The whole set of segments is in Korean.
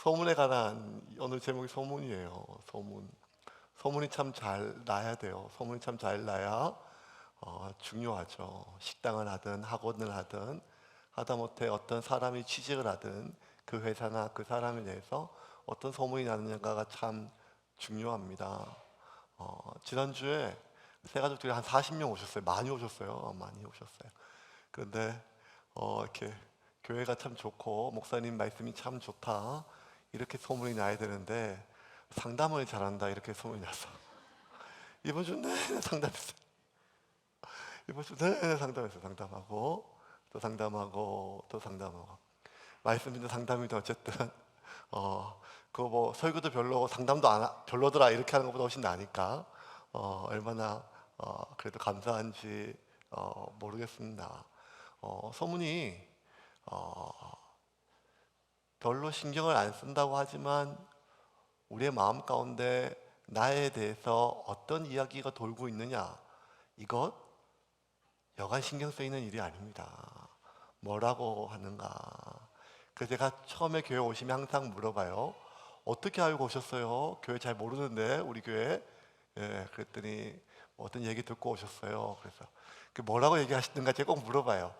소문에 관한 오늘 제목이 소문이에요. 소문. 소문이 참 잘 나야 돼요. 소문이 참 잘 나야 중요하죠. 식당을 하든 학원을 하든 하다못해 어떤 사람이 취직을 하든 그 회사나 그 사람에 대해서 어떤 소문이 나느냐가 참 중요합니다. 지난주에 새 가족들이 한 40명 오셨어요. 많이 오셨어요. 많이 오셨어요. 그런데 이렇게 교회가 참 좋고 목사님 말씀이 참 좋다 이렇게 소문이 나야 되는데 상담을 잘한다 이렇게 소문이 나서 이번 주 내내 상담했어요. 이번 주 내내 상담했어요. 상담하고 또 상담하고 또 상담하고 말씀인데 상담인데 어쨌든 그거 뭐 설교도 별로고 상담도 별로더라 이렇게 하는 것보다 훨씬 나으니까 얼마나 그래도 감사한지 모르겠습니다. 소문이 별로 신경을 안 쓴다고 하지만 우리의 마음 가운데 나에 대해서 어떤 이야기가 돌고 있느냐, 이것 여간 신경 쓰이는 일이 아닙니다. 뭐라고 하는가. 그래서 제가 처음에 교회 오시면 항상 물어봐요. 어떻게 알고 오셨어요? 교회 잘 모르는데 우리 교회. 그랬더니 어떤 얘기 듣고 오셨어요. 그래서 뭐라고 얘기하시는가 제가 꼭 물어봐요.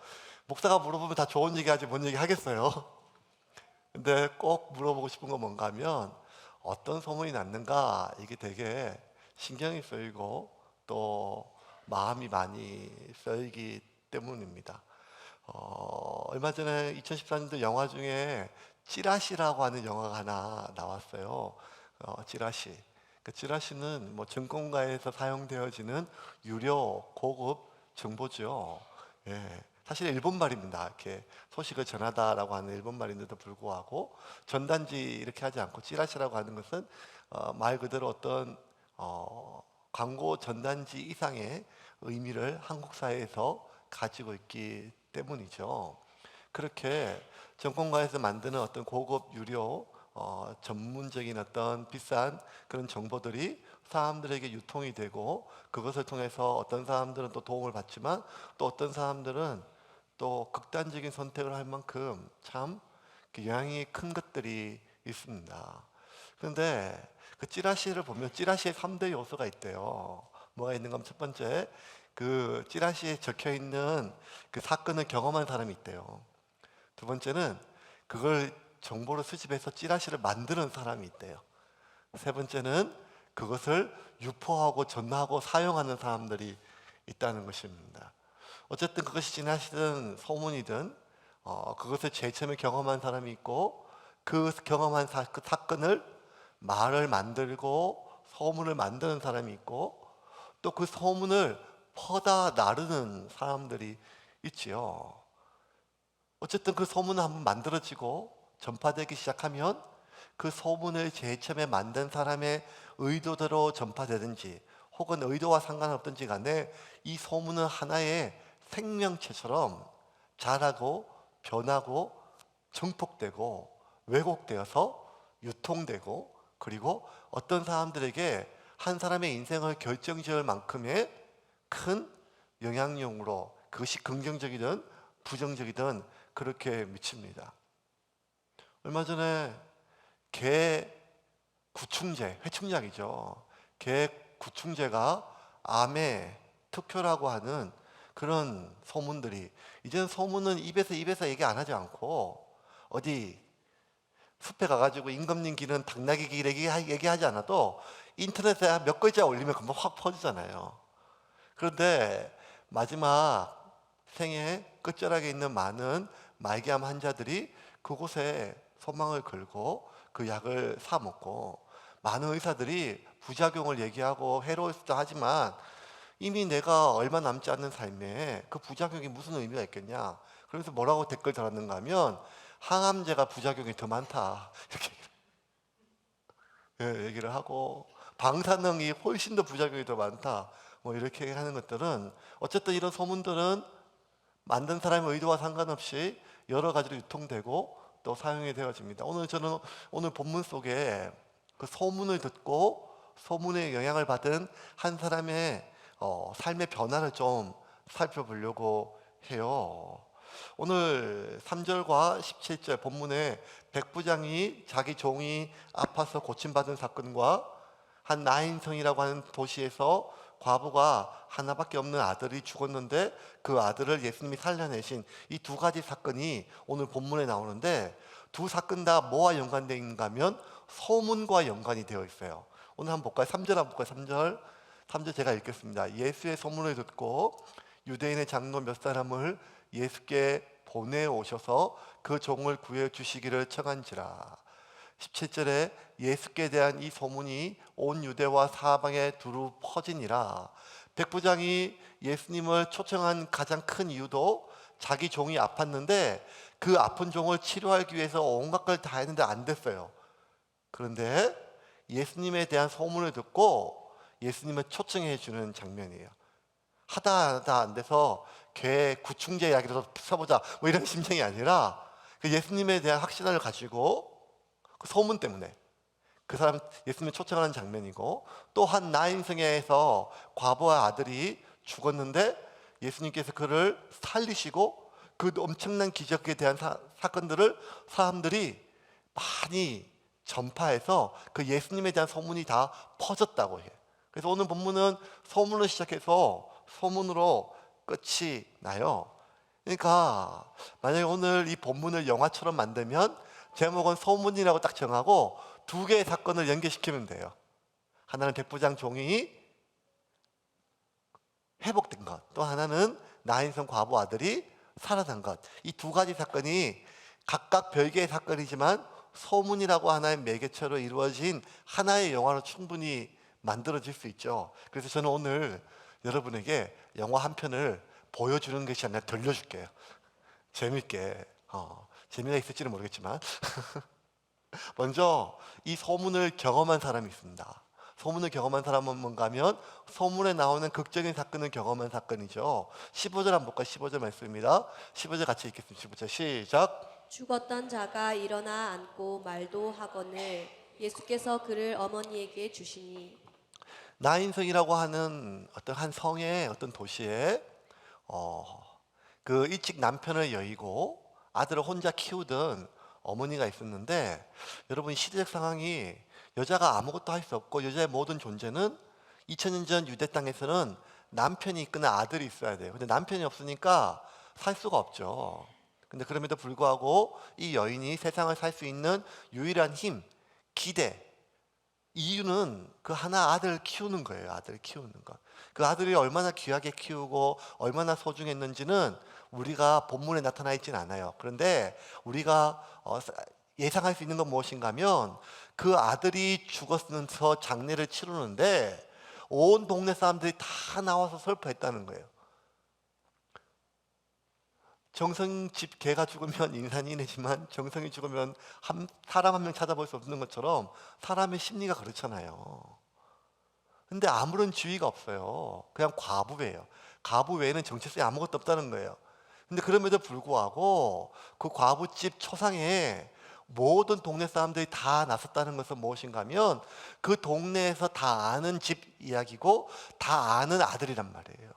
목사가 물어보면 다 좋은 얘기하지 뭔 얘기 하겠어요. 근데 꼭 물어보고 싶은 건 뭔가 하면 어떤 소문이 났는가, 이게 되게 신경이 쓰이고 또 마음이 많이 쓰이기 때문입니다. 얼마 전에 2014년도 영화 중에 찌라시라고 하는 영화가 하나 나왔어요. 찌라시. 그 찌라시는 뭐 증권가에서 사용되어지는 유료 고급 정보죠. 예. 사실 일본말입니다. 이렇게 소식을 전하다라고 하는 일본말인데도 불구하고 전단지 이렇게 하지 않고 찌라시라고 하는 것은 말 그대로 어떤 광고 전단지 이상의 의미를 한국 사회에서 가지고 있기 때문이죠. 그렇게 정권가에서 만드는 어떤 고급 유료 전문적인 어떤 비싼 그런 정보들이 사람들에게 유통이 되고 그것을 통해서 어떤 사람들은 또 도움을 받지만 또 어떤 사람들은 또 극단적인 선택을 할 만큼 참 영향이 큰 것들이 있습니다. 그런데 그 찌라시를 보면 찌라시에 3대 요소가 있대요. 뭐가 있는가 하면 첫 번째, 그 찌라시에 적혀 있는 그 사건을 경험한 사람이 있대요. 두 번째는 그걸 정보를 수집해서 찌라시를 만드는 사람이 있대요. 세 번째는 그것을 유포하고 전하고 사용하는 사람들이 있다는 것입니다. 어쨌든 그것이 찌라시든 소문이든 그것을 제일 처음에 경험한 사람이 있고 그 경험한 그 사건을 말을 만들고 소문을 만드는 사람이 있고 또 그 소문을 퍼다 나르는 사람들이 있지요. 어쨌든 그 소문은 한번 만들어지고 전파되기 시작하면 그 소문을 제일 처음에 만든 사람의 의도대로 전파되든지 혹은 의도와 상관없든지 간에 이 소문은 하나의 생명체처럼 자라고 변하고 증폭되고 왜곡되어서 유통되고 그리고 어떤 사람들에게 한 사람의 인생을 결정지을 만큼의 큰 영향력으로 그것이 긍정적이든 부정적이든 그렇게 미칩니다. 얼마 전에 개 구충제, 회충약이죠. 개 구충제가 암에 특효라고 하는 그런 소문들이 이제는 소문은 입에서 얘기 안 하지 않고 어디 숲에 가가지고 임금님 기는 당나귀 길 얘기하지 않아도 인터넷에 몇 글자 올리면 금방 확 퍼지잖아요. 그런데 마지막 생애 끝자락에 있는 많은 말기암 환자들이 그곳에 소망을 걸고 그 약을 사 먹고 많은 의사들이 부작용을 얘기하고 해로울 수도 하지만 이미 내가 얼마 남지 않는 삶에 그 부작용이 무슨 의미가 있겠냐. 그래서 뭐라고 댓글 달았는가 하면 항암제가 부작용이 더 많다 이렇게 얘기를 하고 방사능이 훨씬 더 부작용이 더 많다 뭐 이렇게 하는 것들은 어쨌든 이런 소문들은 만든 사람의 의도와 상관없이 여러 가지로 유통되고 또 사용이 되어집니다. 저는 오늘 본문 속에 그 소문을 듣고 소문에 영향을 받은 한 사람의 삶의 변화를 좀 살펴보려고 해요. 오늘 3절과 17절 본문에 백부장이 자기 종이 아파서 고침받은 사건과 한 나인성이라고 하는 도시에서 과부가 하나밖에 없는 아들이 죽었는데 그 아들을 예수님이 살려내신 이 두 가지 사건이 오늘 본문에 나오는데, 두 사건 다 뭐와 연관되어 있는가 하면 소문과 연관이 되어 있어요. 오늘 한번 볼까요? 3절 한번 볼까요? 3절 제가 읽겠습니다. 예수의 소문을 듣고 유대인의 장로 몇 사람을 예수께 보내오셔서 그 종을 구해 주시기를 청한지라. 17절에 예수께 대한 이 소문이 온 유대와 사방에 두루 퍼지니라. 백부장이 예수님을 초청한 가장 큰 이유도 자기 종이 아팠는데 그 아픈 종을 치료하기 위해서 온갖 걸 다 했는데 안 됐어요. 그런데 예수님에 대한 소문을 듣고 예수님을 초청해 주는 장면이에요. 하다 안 돼서 개 구충제 이야기라도 써보자 뭐 이런 심정이 아니라, 그 예수님에 대한 확신을 가지고 그 소문 때문에 그 사람 예수님을 초청하는 장면이고, 또 한 나인성에서 과부와 아들이 죽었는데 예수님께서 그를 살리시고 그 엄청난 기적에 대한 사건들을 사람들이 많이 전파해서 그 예수님에 대한 소문이 다 퍼졌다고 해요. 그래서 오늘 본문은 소문으로 시작해서 소문으로 끝이 나요. 그러니까 만약에 오늘 이 본문을 영화처럼 만들면 제목은 소문이라고 딱 정하고 두 개의 사건을 연결시키면 돼요. 하나는 백부장 종이 회복된 것, 또 하나는 나인성 과부 아들이 살아난 것. 이 두 가지 사건이 각각 별개의 사건이지만 소문이라고 하나의 매개체로 이루어진 하나의 영화로 충분히 만들어질 수 있죠. 그래서 저는 오늘 여러분에게 영화 한 편을 보여주는 것이 아니라 들려줄게요. 재밌게. 재미가 있을지는 모르겠지만 먼저 이 소문을 경험한 사람이 있습니다. 소문을 경험한 사람은 뭔가 하면 소문에 나오는 극적인 사건을 경험한 사건이죠. 15절 한번 볼까요? 15절 말씀입니다. 15절 같이 읽겠습니다. 15절 시작. 죽었던 자가 일어나 앉고 말도 하거늘 예수께서 그를 어머니에게 주시니. 나인성이라고 하는 어떤 한 성의 어떤 도시에 그 일찍 남편을 여의고 아들을 혼자 키우던 어머니가 있었는데, 여러분 시대적 상황이 여자가 아무것도 할 수 없고 여자의 모든 존재는 2000년 전 유대 땅에서는 남편이 있거나 아들이 있어야 돼요. 근데 남편이 없으니까 살 수가 없죠. 근데 그럼에도 불구하고 이 여인이 세상을 살 수 있는 유일한 힘, 기대, 이유는 그 하나 아들을 키우는 거예요. 아들을 키우는 것. 그 아들이 얼마나 귀하게 키우고 얼마나 소중했는지는 우리가 본문에 나타나 있지는 않아요. 그런데 우리가 예상할 수 있는 건 무엇인가 하면 그 아들이 죽어서 장례를 치르는데 온 동네 사람들이 다 나와서 슬퍼했다는 거예요. 정성집 개가 죽으면 인산이 인해지만 정성이 죽으면 사람 한 명 찾아볼 수 없는 것처럼 사람의 심리가 그렇잖아요. 근데 아무런 주의가 없어요. 그냥 과부예요. 과부 외에는 정체성이 아무것도 없다는 거예요. 근데 그럼에도 불구하고 그 과부집 초상에 모든 동네 사람들이 다 나섰다는 것은 무엇인가 하면 그 동네에서 다 아는 집 이야기고 다 아는 아들이란 말이에요.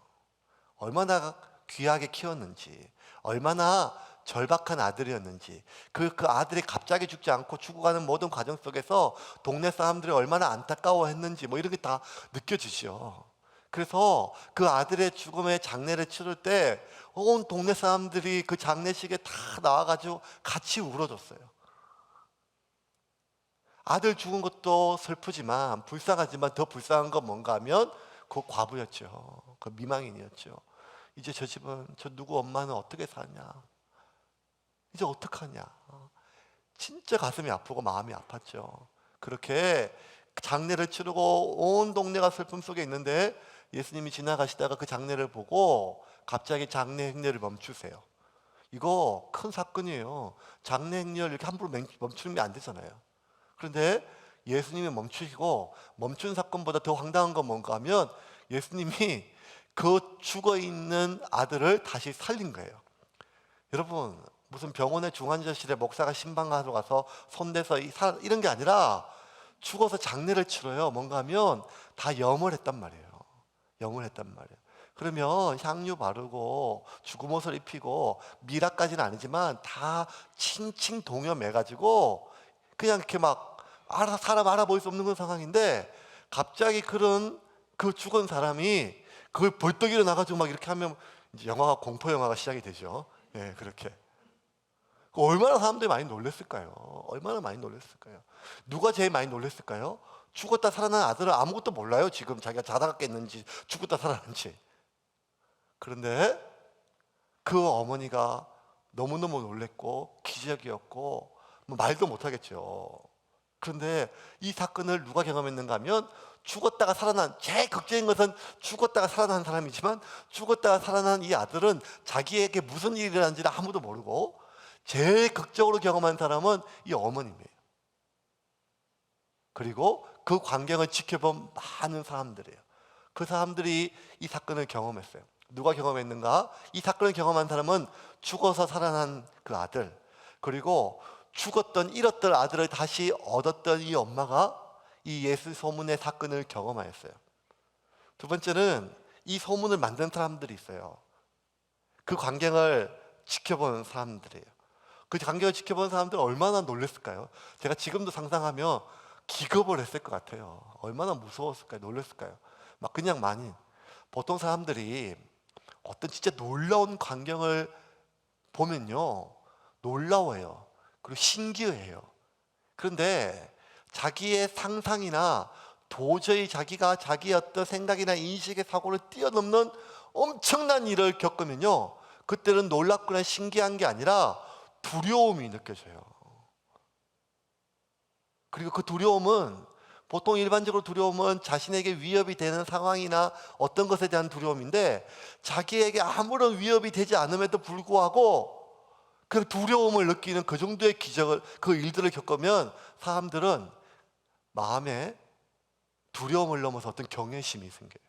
얼마나 귀하게 키웠는지, 얼마나 절박한 아들이었는지, 그 아들이 갑자기 죽지 않고 죽어가는 모든 과정 속에서 동네 사람들이 얼마나 안타까워했는지 뭐 이런 게 다 느껴지죠. 그래서 그 아들의 죽음의 장례를 치를 때 온 동네 사람들이 그 장례식에 다 나와가지고 같이 울어줬어요. 아들 죽은 것도 슬프지만 불쌍하지만 더 불쌍한 건 뭔가 하면 그 과부였죠. 그 미망인이었죠. 이제 저 집은 저 누구 엄마는 어떻게 사냐, 이제 어떡하냐. 진짜 가슴이 아프고 마음이 아팠죠. 그렇게 장례를 치르고 온 동네가 슬픔 속에 있는데 예수님이 지나가시다가 그 장례를 보고 갑자기 장례 행렬을 멈추세요. 이거 큰 사건이에요. 장례 행렬 이렇게 함부로 멈추는 게 안 되잖아요. 그런데 예수님이 멈추시고, 멈춘 사건보다 더 황당한 건 뭔가 하면 예수님이 그 죽어있는 아들을 다시 살린 거예요. 여러분, 무슨 병원의 중환자실에 목사가 신방하러 가서 손대서 이런 게 아니라 죽어서 장례를 치러요. 뭔가 하면 다 염을 했단 말이에요. 염을 했단 말이에요. 그러면 향유 바르고 죽은 옷을 입히고 미라까지는 아니지만 다 칭칭 동여매가지고 그냥 이렇게 막 사람 알아볼 수 없는 그런 상황인데, 갑자기 그런 그 죽은 사람이 그걸 벌떡 일어나가지고 막 이렇게 하면 이제 영화가, 공포 영화가 시작이 되죠. 예, 그렇게. 얼마나 사람들이 많이 놀랐을까요? 얼마나 많이 놀랐을까요? 누가 제일 많이 놀랐을까요? 죽었다 살아난 아들은 아무것도 몰라요. 지금 자기가 자다가 깼는지 죽었다 살아났는지. 그런데 그 어머니가 너무너무 놀랬고 기적이었고 뭐 말도 못하겠죠. 그런데 이 사건을 누가 경험했는가 하면, 죽었다가 살아난, 제일 극적인 것은 죽었다가 살아난 사람이지만, 죽었다가 살아난 이 아들은 자기에게 무슨 일이 일어난지를 아무도 모르고 제일 극적으로 경험한 사람은 이 어머님이에요. 그리고 그 광경을 지켜본 많은 사람들이에요. 그 사람들이 이 사건을 경험했어요. 누가 경험했는가? 이 사건을 경험한 사람은 죽어서 살아난 그 아들, 그리고 죽었던, 잃었던 아들을 다시 얻었던 이 엄마가 이 예수 소문의 사건을 경험하였어요. 두 번째는 이 소문을 만든 사람들이 있어요. 그 광경을 지켜본 사람들이에요. 그 광경을 지켜본 사람들 얼마나 놀랐을까요? 제가 지금도 상상하면 기겁을 했을 것 같아요. 얼마나 무서웠을까요? 놀랐을까요? 막 그냥 많이. 보통 사람들이 어떤 진짜 놀라운 광경을 보면요, 놀라워해요. 그리고 신기해요. 그런데 자기의 상상이나 도저히 자기가 자기의 어떤 생각이나 인식의 사고를 뛰어넘는 엄청난 일을 겪으면요, 그때는 놀랍거나 신기한 게 아니라 두려움이 느껴져요. 그리고 그 두려움은, 보통 일반적으로 두려움은 자신에게 위협이 되는 상황이나 어떤 것에 대한 두려움인데, 자기에게 아무런 위협이 되지 않음에도 불구하고 그 두려움을 느끼는 그 정도의 기적을, 그 일들을 겪으면 사람들은 마음에 두려움을 넘어서 어떤 경외심이 생겨요.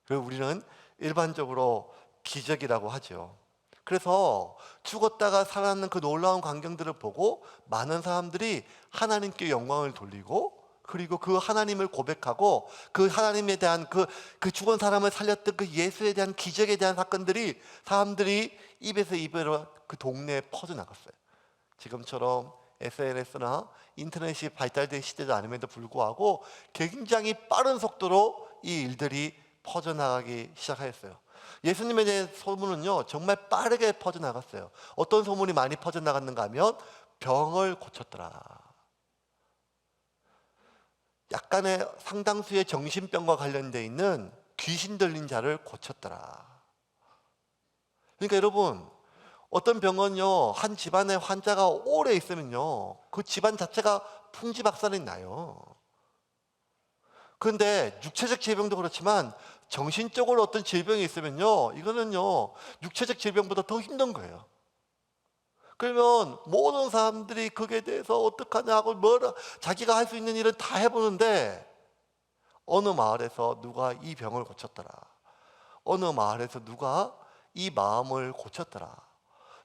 그리고 우리는 일반적으로 기적이라고 하죠. 그래서 죽었다가 살아나는 그 놀라운 광경들을 보고 많은 사람들이 하나님께 영광을 돌리고, 그리고 그 하나님을 고백하고, 그 하나님에 대한 그 죽은 사람을 살렸던 그 예수에 대한 기적에 대한 사건들이 사람들이 입에서 입으로 그 동네에 퍼져나갔어요. 지금처럼 SNS나 인터넷이 발달된 시대도 아님에도 불구하고 굉장히 빠른 속도로 이 일들이 퍼져나가기 시작하였어요. 예수님에 대한 소문은요, 정말 빠르게 퍼져나갔어요. 어떤 소문이 많이 퍼져나갔는가 하면, 병을 고쳤더라, 약간의 상당수의 정신병과 관련되어 있는 귀신 들린 자를 고쳤더라. 그러니까 여러분, 어떤 병은요, 한 집안에 환자가 오래 있으면요, 그 집안 자체가 풍지박산이 나요. 그런데 육체적 질병도 그렇지만 정신적으로 어떤 질병이 있으면요, 이거는요, 육체적 질병보다 더 힘든 거예요. 그러면 모든 사람들이 거기에 대해서 어떡하냐 하고 자기가 할 수 있는 일은 다 해보는데, 어느 마을에서 누가 이 병을 고쳤더라, 어느 마을에서 누가 이 마음을 고쳤더라,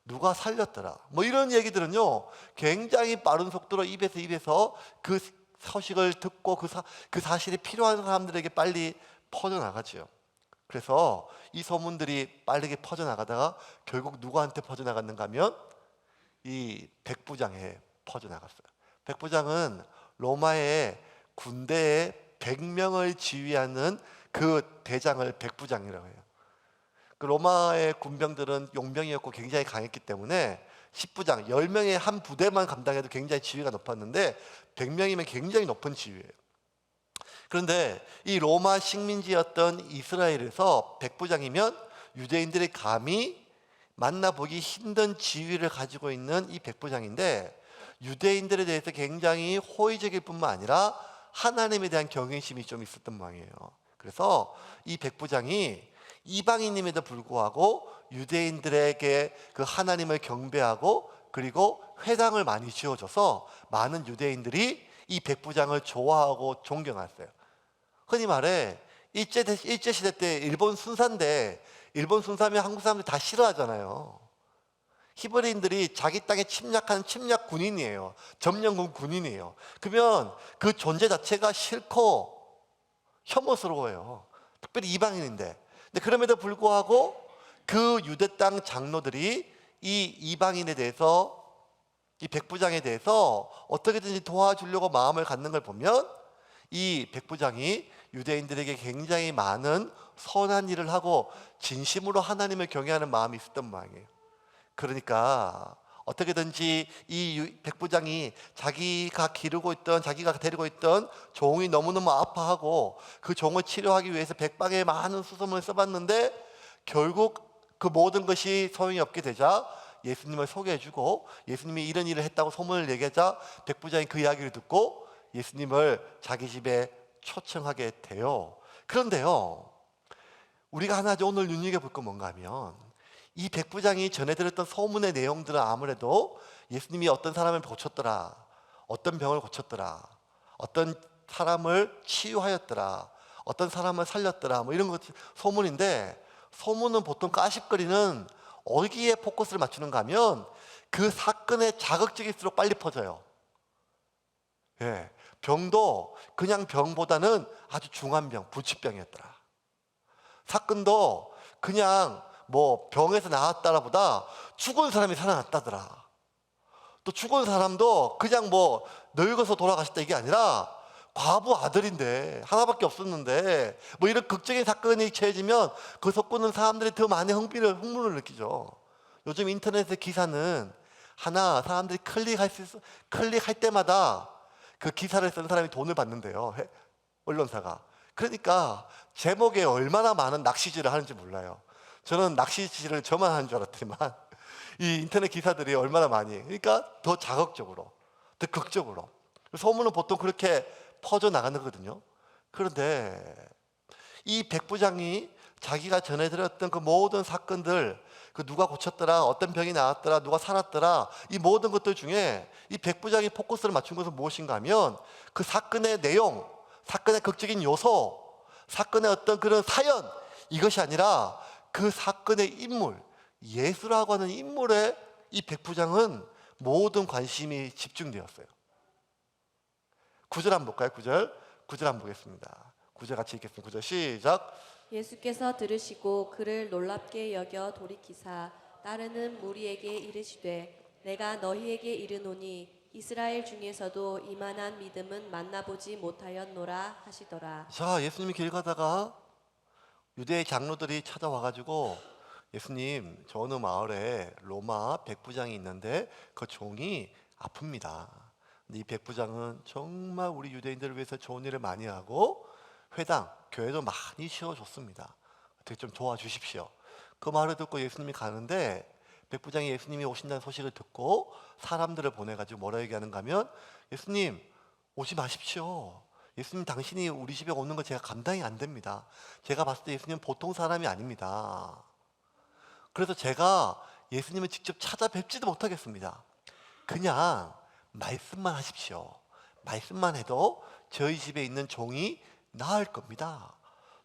누가 살렸더라, 뭐 이런 얘기들은요, 굉장히 빠른 속도로 입에서 그 소식을 듣고 그 사실이 필요한 사람들에게 빨리 퍼져나가죠. 그래서 이 소문들이 빠르게 퍼져나가다가 결국 누구한테 퍼져나갔는가 하면 이 백부장에 퍼져나갔어요. 백부장은 로마의 군대에 100명을 지휘하는 그 대장을 백부장이라고 해요. 그 로마의 군병들은 용병이었고 굉장히 강했기 때문에 10부장, 10명의 한 부대만 감당해도 굉장히 지위가 높았는데 100명이면 굉장히 높은 지위예요. 그런데 이 로마 식민지였던 이스라엘에서 백부장이면 유대인들이 감히 만나보기 힘든 지위를 가지고 있는 이 백부장인데, 유대인들에 대해서 굉장히 호의적일 뿐만 아니라 하나님에 대한 경외심이 좀 있었던 모양이에요. 그래서 이 백부장이 이방인임에도 불구하고 유대인들에게 그 하나님을 경배하고, 그리고 회당을 많이 지어줘서 많은 유대인들이 이 백부장을 좋아하고 존경했어요. 흔히 말해 일제시대 때 일본 순사인데, 일본 순사면 한국 사람들이 다 싫어하잖아요. 히브리인들이 자기 땅에 침략하는 침략 군인이에요. 점령군 군인이에요. 그러면 그 존재 자체가 싫고 혐오스러워요. 특별히 이방인인데. 근데 그럼에도 불구하고 그 유대 땅 장로들이 이 이방인에 대해서, 이 백부장에 대해서 어떻게든지 도와주려고 마음을 갖는 걸 보면 이 백부장이 유대인들에게 굉장히 많은 선한 일을 하고 진심으로 하나님을 경외하는 마음이 있었던 모양이에요. 그러니까 어떻게든지 이 백부장이 자기가 기르고 있던, 자기가 데리고 있던 종이 너무너무 아파하고 그 종을 치료하기 위해서 백방에 많은 수소문을 써봤는데 결국 그 모든 것이 소용이 없게 되자 예수님을 소개해주고 예수님이 이런 일을 했다고 소문을 얘기하자 백부장이 그 이야기를 듣고 예수님을 자기 집에 초청하게 돼요. 그런데요, 우리가 하나 오늘 눈여겨볼 건 뭔가 하면 이 백부장이 전해 들었던 소문의 내용들은 아무래도 예수님이 어떤 사람을 고쳤더라, 어떤 병을 고쳤더라, 어떤 사람을 치유하였더라, 어떤 사람을 살렸더라, 뭐 이런 것 소문인데, 소문은 보통 까십거리는 어디에 포커스를 맞추는가 하면 그 사건의 자극적일수록 빨리 퍼져요. 예, 병도 그냥 병보다는 아주 중한 병, 불치병이었더라. 사건도 그냥 뭐 병에서 나았다라보다 죽은 사람이 살아났다더라. 또 죽은 사람도 그냥 뭐 늙어서 돌아가셨다 이게 아니라 과부 아들인데 하나밖에 없었는데 뭐 이런 극적인 사건이 처해지면 그 속구는 사람들이 더 많이 흥분을 느끼죠. 요즘 인터넷의 기사는 하나 사람들이 클릭할 때마다 그 기사를 쓴 사람이 돈을 받는데요, 언론사가. 그러니까 제목에 얼마나 많은 낚시질을 하는지 몰라요. 저는 낚시질을 저만 하는 줄 알았지만 이 인터넷 기사들이 얼마나 많이, 그러니까 더 자극적으로, 더 극적으로 소문은 보통 그렇게 퍼져나가거든요. 그런데 이 백부장이 자기가 전해드렸던 그 모든 사건들, 그 누가 고쳤더라, 어떤 병이 나았더라, 누가 살았더라, 이 모든 것들 중에 이 백부장이 포커스를 맞춘 것은 무엇인가 하면 그 사건의 내용, 사건의 극적인 요소, 사건의 어떤 그런 사연, 이것이 아니라 그 사건의 인물, 예수라고 하는 인물에 이 백부장은 모든 관심이 집중되었어요. 9절 한번 볼까요? 9절 한번 보겠습니다. 9절 같이 읽겠습니다. 9절 시작. 예수께서 들으시고 그를 놀랍게 여겨 돌이키사 따르는 무리에게 이르시되 내가 너희에게 이르노니 이스라엘 중에서도 이만한 믿음은 만나보지 못하였노라 하시더라. 자, 예수님이 길 가다가 유대 장로들이 찾아와가지고 예수님, 저 어느 마을에 로마 백부장이 있는데 그 종이 아픕니다. 근데 이 백부장은 정말 우리 유대인들을 위해서 좋은 일을 많이 하고 회당, 교회도 많이 세워줬습니다. 어떻게 좀 도와주십시오. 그 말을 듣고 예수님이 가는데 백부장이 예수님이 오신다는 소식을 듣고 사람들을 보내가지고 뭐라 얘기하는가 하면 예수님 오지 마십시오. 예수님 당신이 우리 집에 오는 거 제가 감당이 안 됩니다. 제가 봤을 때 예수님은 보통 사람이 아닙니다. 그래서 제가 예수님을 직접 찾아뵙지도 못하겠습니다. 그냥 말씀만 하십시오. 말씀만 해도 저희 집에 있는 종이 나을 겁니다.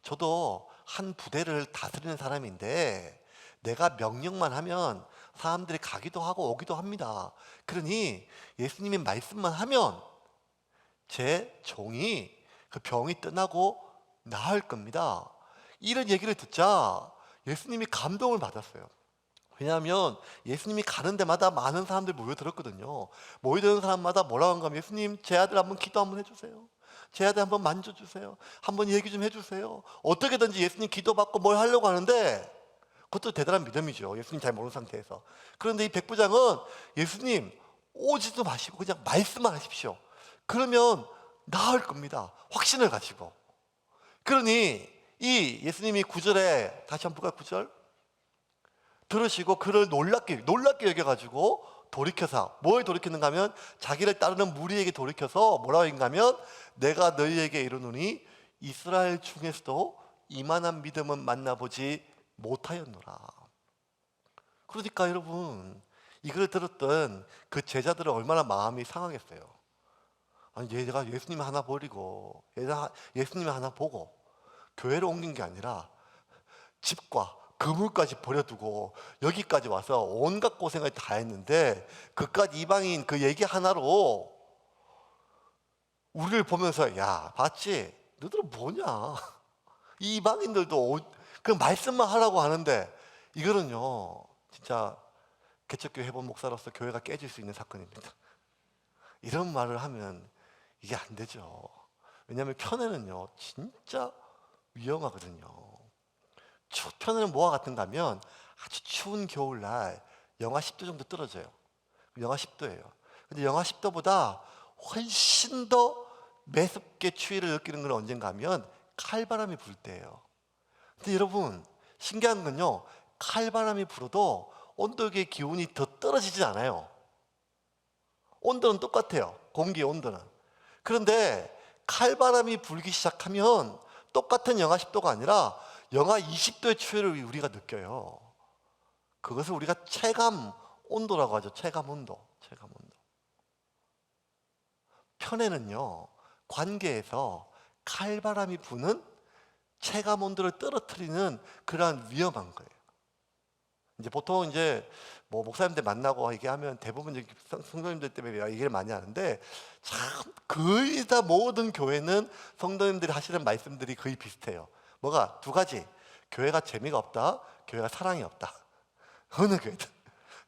저도 한 부대를 다스리는 사람인데 내가 명령만 하면 사람들이 가기도 하고 오기도 합니다. 그러니 예수님이 말씀만 하면 제 종이 그 병이 떠나고 나을 겁니다. 이런 얘기를 듣자 예수님이 감동을 받았어요. 왜냐하면 예수님이 가는 데마다 많은 사람들이 모여들었거든요. 모여드는 사람마다 뭐라고 한가 하면 예수님 제 아들 한번 기도 한번 해주세요. 제 아들 한번 만져주세요. 한번 얘기 좀 해주세요. 어떻게든지 예수님 기도받고 뭘 하려고 하는데 그것도 대단한 믿음이죠. 예수님 잘 모르는 상태에서. 그런데 이 백부장은 예수님 오지도 마시고 그냥 말씀만 하십시오. 그러면 나을 겁니다. 확신을 가지고. 그러니 이 예수님이 9절에 다시 한번 볼까요? 9절 들으시고 그를 놀랍게 여겨가지고 돌이켜서 뭘 돌이키는가 하면 자기를 따르는 무리에게 돌이켜서 뭐라고 했는가 하면 내가 너희에게 이르노니 이스라엘 중에서도 이만한 믿음은 만나보지 못하였노라. 그러니까 여러분 이걸 들었던 그 제자들은 얼마나 마음이 상하겠어요. 아니 얘가 예수님 하나 버리고 예수님 하나 보고 교회를 옮긴 게 아니라 집과 그물까지 버려두고 여기까지 와서 온갖 고생을 다 했는데 그깟 이방인 그 얘기 하나로 우리를 보면서 야 봤지? 너희들은 뭐냐? 이 이방인들도 그 말씀만 하라고 하는데 이거는요 진짜 개척교회 해본 목사로서 교회가 깨질 수 있는 사건입니다. 이런 말을 하면 이게 안 되죠. 왜냐하면 편애는요 진짜 위험하거든요. 편애는 뭐와 같은가 하면 아주 추운 겨울날 영하 10도 정도 떨어져요. 영하 10도예요. 근데 영하 10도보다 훨씬 더 매섭게 추위를 느끼는 건 언젠가 하면 칼바람이 불 때예요. 근데 여러분 신기한 건요 칼바람이 불어도 온도의 기온이 더 떨어지지 않아요. 온도는 똑같아요. 공기의 온도는. 그런데 칼바람이 불기 시작하면 똑같은 영하 10도가 아니라 영하 20도의 추위를 우리가 느껴요. 그것을 우리가 체감 온도라고 하죠. 체감 온도. 체감 온도. 편애는요 관계에서 칼바람이 부는 체감 온도를 떨어뜨리는 그러한 위험한 거예요. 이제 보통 이제 뭐 목사님들 만나고 얘기하면 대부분 이제 성도님들 때문에 얘기를 많이 하는데 참 거의 다 모든 교회는 성도님들이 하시는 말씀들이 거의 비슷해요. 뭐가 두 가지. 교회가 재미가 없다. 교회가 사랑이 없다. 어느 교회든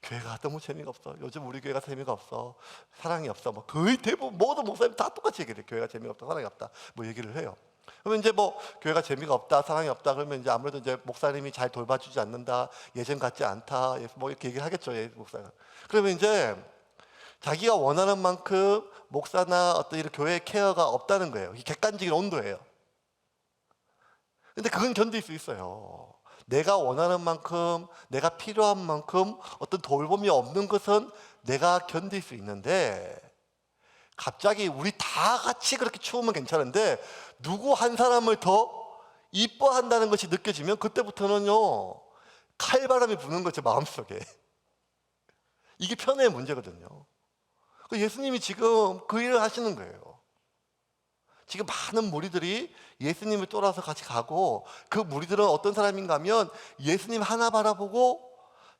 교회가 너무 재미가 없어. 요즘 우리 교회가 재미가 없어. 사랑이 없어. 뭐 거의 대부분 모든 목사님 다 똑같이 얘기해요. 교회가 재미가 없다. 사랑이 없다. 뭐 얘기를 해요. 그러면 이제 뭐 교회가 재미가 없다, 사랑이 없다 그러면 이제 아무래도 이제 목사님이 잘 돌봐주지 않는다, 예전 같지 않다, 뭐 이렇게 얘기를 하겠죠, 목사가. 그러면 이제 자기가 원하는 만큼 목사나 어떤 이런 교회 케어가 없다는 거예요. 이 객관적인 온도예요. 근데 그건 견딜 수 있어요. 내가 원하는 만큼, 내가 필요한 만큼 어떤 돌봄이 없는 것은 내가 견딜 수 있는데 갑자기 우리 다 같이 그렇게 추우면 괜찮은데 누구 한 사람을 더 이뻐한다는 것이 느껴지면 그때부터는요 칼바람이 부는 거죠 마음속에. 이게 편애의 문제거든요. 예수님이 지금 그 일을 하시는 거예요. 지금 많은 무리들이 예수님을 따라서 같이 가고 그 무리들은 어떤 사람인가 하면 예수님 하나 바라보고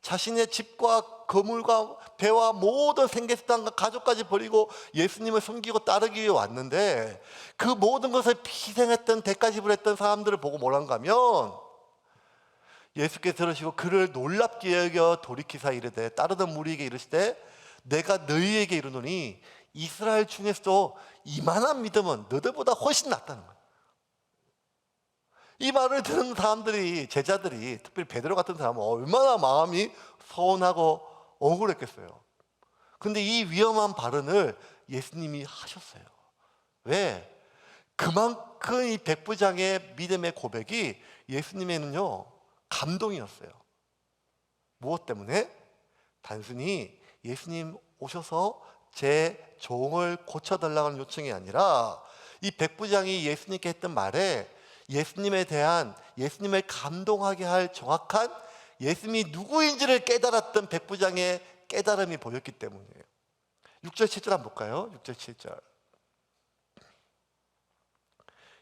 자신의 집과 거물과 배와 모든 생계수단과 가족까지 버리고 예수님을 섬기고 따르기 위해 왔는데 그 모든 것을 희생했던 대가 지불했던 사람들을 보고 뭐란가 하면 예수께서 들으시고 그를 놀랍게 여겨 돌이키사 이르되 따르던 무리에게 이르시되 내가 너희에게 이르노니 이스라엘 중에서도 이만한 믿음은 너희들보다 훨씬 낫다는 거예요. 이 말을 듣는 사람들이 제자들이 특별히 베드로 같은 사람은 얼마나 마음이 서운하고 억울했겠어요. 근데 이 위험한 발언을 예수님이 하셨어요. 왜? 그만큼 이 백부장의 믿음의 고백이 예수님에는요 감동이었어요. 무엇 때문에? 단순히 예수님 오셔서 제 종을 고쳐달라는 요청이 아니라 이 백부장이 예수님께 했던 말에 예수님에 대한 예수님을 감동하게 할 정확한 예수님이 누구인지를 깨달았던 백부장의 깨달음이 보였기 때문이에요. 6절 7절 한번 볼까요? 6절 7절.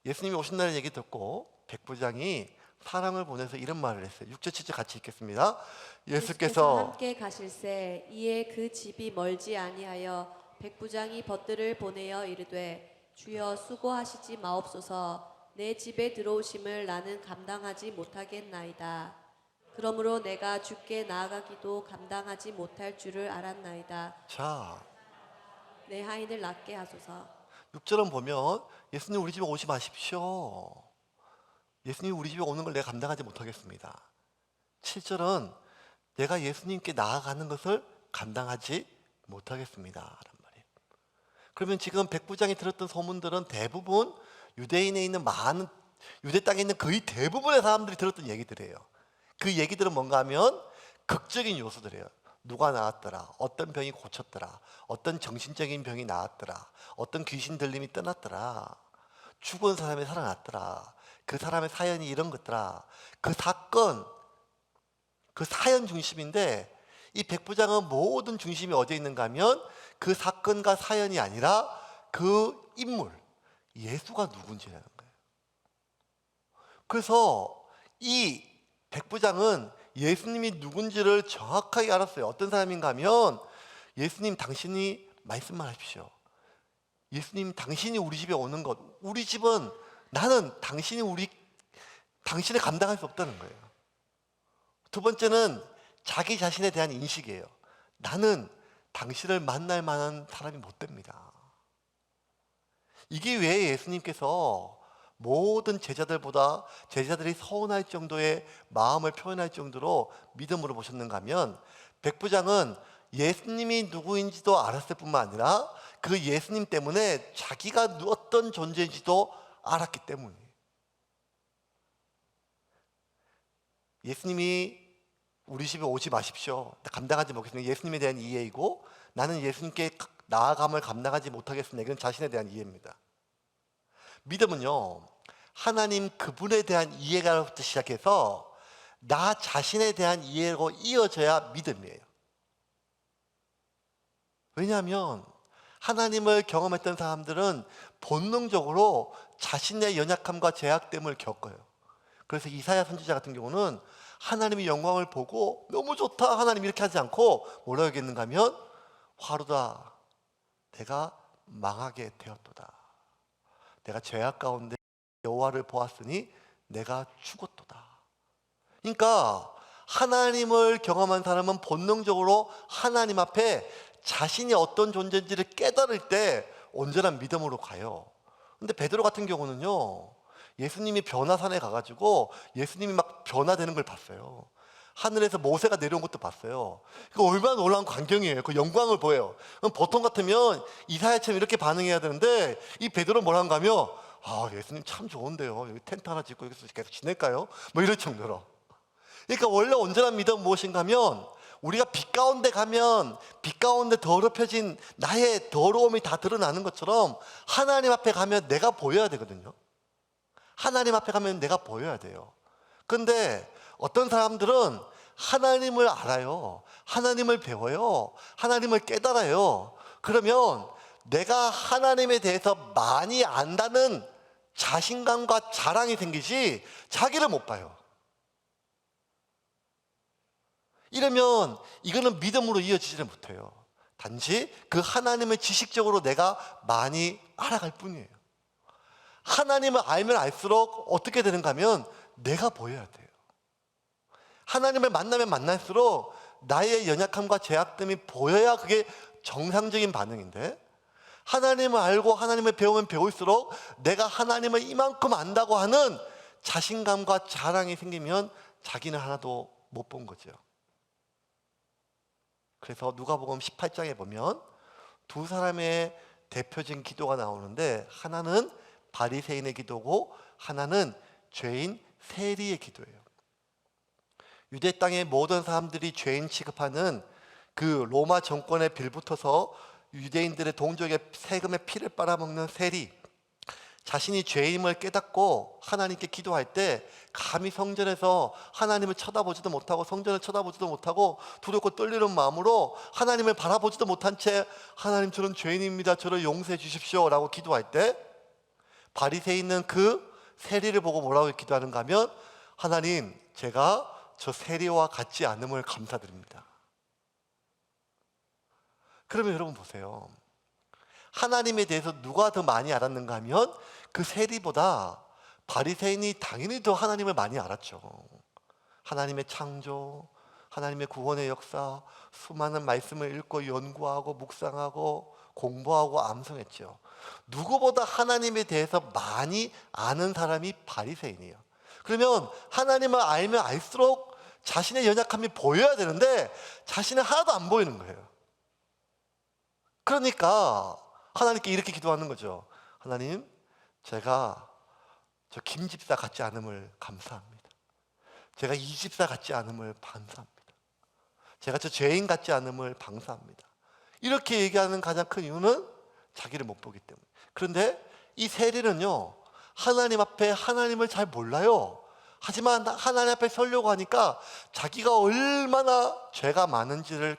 예수님이 오신다는 얘기 듣고 백부장이 사람을 보내서 이런 말을 했어요. 6절 7절 같이 읽겠습니다. 예수께서 함께 가실새 이에 그 집이 멀지 아니하여 백부장이 벗들을 보내어 이르되 주여 수고하시지 마옵소서 내 집에 들어오심을 나는 감당하지 못하겠나이다. 그러므로 내가 주께 나아가기도 감당하지 못할 줄을 알았나이다. 자, 내 하인을 낫게 하소서. 6절은 보면 예수님 우리 집에 오지 마십시오. 예수님 우리 집에 오는 걸 내가 감당하지 못하겠습니다. 7절은 내가 예수님께 나아가는 것을 감당하지 못하겠습니다. 라는 말이에요. 그러면 지금 백부장이 들었던 소문들은 대부분 유대인에 있는 많은 유대 땅에 있는 거의 대부분의 사람들이 들었던 얘기들이에요. 그 얘기들은 뭔가 하면 극적인 요소들이에요. 누가 나았더라, 어떤 병이 고쳤더라, 어떤 정신적인 병이 나았더라, 어떤 귀신 들림이 떠났더라, 죽은 사람이 살아났더라, 그 사람의 사연이 이런 것더라. 그 사건, 그 사연 중심인데 이 백부장은 모든 중심이 어디에 있는가 하면 그 사건과 사연이 아니라 그 인물, 예수가 누군지라는 거예요. 그래서 이 백부장은 예수님이 누군지를 정확하게 알았어요. 어떤 사람인가 하면 예수님 당신이 말씀만 하십시오. 예수님 당신이 우리 집에 오는 것, 우리 집은 나는 당신이 우리 당신을 감당할 수 없다는 거예요. 두 번째는 자기 자신에 대한 인식이에요. 나는 당신을 만날 만한 사람이 못 됩니다. 이게 왜 예수님께서 모든 제자들보다 제자들이 서운할 정도의 마음을 표현할 정도로 믿음으로 보셨는가 하면, 백부장은 예수님이 누구인지도 알았을 뿐만 아니라 그 예수님 때문에 자기가 어떤 존재인지도 알았기 때문이에요. 예수님이 우리 집에 오지 마십시오, 감당하지 못하겠습니다, 예수님에 대한 이해이고, 나는 예수님께 나아감을 감당하지 못하겠습니다, 이건 자신에 대한 이해입니다. 믿음은요, 하나님 그분에 대한 이해가부터 시작해서 나 자신에 대한 이해로 이어져야 믿음이에요. 왜냐하면 하나님을 경험했던 사람들은 본능적으로 자신의 연약함과 죄악됨을 겪어요. 그래서 이사야 선지자 같은 경우는 하나님의 영광을 보고 너무 좋다, 하나님 이렇게 하지 않고 뭐라고 얘기했는가 하면, 화루다, 내가 망하게 되었도다, 내가 죄악 가운데 여호와를 보았으니 내가 죽었도다. 그러니까 하나님을 경험한 사람은 본능적으로 하나님 앞에 자신이 어떤 존재인지를 깨달을 때 온전한 믿음으로 가요. 근데 베드로 같은 경우는요, 예수님이 변화산에 가가지고 예수님이 막 변화되는 걸 봤어요. 하늘에서 모세가 내려온 것도 봤어요. 그 얼마나 놀라운 광경이에요. 그 영광을 보여요. 그럼 보통 같으면 이사야처럼 이렇게 반응해야 되는데, 이 베드로 뭐라는가 하면, 아, 예수님 참 좋은데요, 여기 텐트 하나 짓고 여기서 계속 지낼까요? 뭐 이럴 정도로. 그러니까 원래 온전한 믿음은 무엇인가 하면, 우리가 빛 가운데 가면 빛 가운데 더럽혀진 나의 더러움이 다 드러나는 것처럼 하나님 앞에 가면 내가 보여야 되거든요. 하나님 앞에 가면 내가 보여야 돼요. 근데 어떤 사람들은 하나님을 알아요, 하나님을 배워요, 하나님을 깨달아요. 그러면 내가 하나님에 대해서 많이 안다는 자신감과 자랑이 생기지 자기를 못 봐요. 이러면 이거는 믿음으로 이어지지를 못해요. 단지 그 하나님을 지식적으로 내가 많이 알아갈 뿐이에요. 하나님을 알면 알수록 어떻게 되는가 하면 내가 보여야 돼요. 하나님을 만나면 만날수록 나의 연약함과 죄악됨이 보여야 그게 정상적인 반응인데, 하나님을 알고 하나님을 배우면 배울수록 내가 하나님을 이만큼 안다고 하는 자신감과 자랑이 생기면 자기는 하나도 못 본 거죠. 그래서 누가복음 18장에 보면 두 사람의 대표적인 기도가 나오는데, 하나는 바리새인의 기도고 하나는 죄인 세리의 기도예요. 유대 땅의 모든 사람들이 죄인 취급하는 그 로마 정권에 빌붙어서 유대인들의 동족의 세금의 피를 빨아먹는 세리, 자신이 죄임을 깨닫고 하나님께 기도할 때 감히 성전에서 하나님을 쳐다보지도 못하고 성전을 쳐다보지도 못하고 두렵고 떨리는 마음으로 하나님을 바라보지도 못한 채, 하나님 저는 죄인입니다, 저를 용서해 주십시오 라고 기도할 때, 바리새인은 그 세리를 보고 뭐라고 기도하는가 하면, 하나님 제가 저 세리와 같지 않음을 감사드립니다. 그러면 여러분 보세요, 하나님에 대해서 누가 더 많이 알았는가 하면 그 세리보다 바리새인이 당연히 더 하나님을 많이 알았죠. 하나님의 창조, 하나님의 구원의 역사, 수많은 말씀을 읽고 연구하고 묵상하고 공부하고 암송했죠. 누구보다 하나님에 대해서 많이 아는 사람이 바리새인이에요. 그러면 하나님을 알면 알수록 자신의 연약함이 보여야 되는데 자신은 하나도 안 보이는 거예요. 그러니까 하나님께 이렇게 기도하는 거죠. 하나님, 제가 저 김 집사 같지 않음을 감사합니다. 제가 이 집사 같지 않음을 감사합니다. 제가 저 죄인 같지 않음을 감사합니다. 이렇게 얘기하는 가장 큰 이유는 자기를 못 보기 때문에. 그런데 이 세리는요, 하나님 앞에 하나님을 잘 몰라요. 하지만 하나님 앞에 서려고 하니까 자기가 얼마나 죄가 많은지를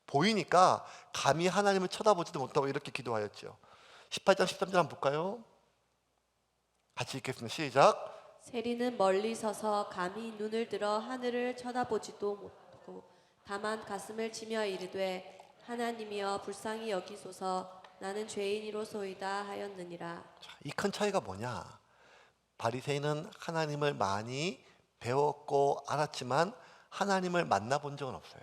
보이니까 감히 하나님을 쳐다보지도 못하고 이렇게 기도하였죠. 18장 13절 한번 볼까요? 같이 읽겠습니다. 시작. 세리는 멀리 서서 감히 눈을 들어 하늘을 쳐다보지도 못하고 다만 가슴을 치며 이르되 하나님이여 불쌍히 여기소서 나는 죄인이로소이다 하였느니라. 이 큰 차이가 뭐냐? 바리새인은 하나님을 많이 배웠고 알았지만 하나님을 만나본 적은 없어요.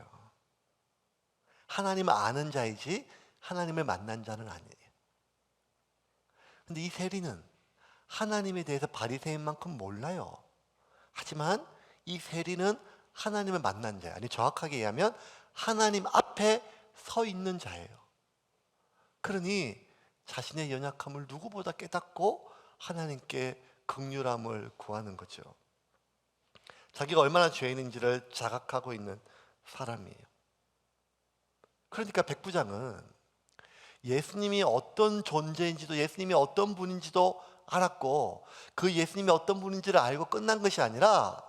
하나님을 아는 자이지 하나님을 만난 자는 아니에요. 근데 이 세리는 하나님에 대해서 바리새인만큼 몰라요. 하지만 이 세리는 하나님을 만난 자예요. 아니 정확하게 얘기하면 하나님 앞에 서 있는 자예요. 그러니 자신의 연약함을 누구보다 깨닫고 하나님께 긍휼함을 구하는 거죠. 자기가 얼마나 죄인인지를 자각하고 있는 사람이에요. 그러니까 백부장은 예수님이 어떤 존재인지도 예수님이 어떤 분인지도 알았고 그 예수님이 어떤 분인지를 알고 끝난 것이 아니라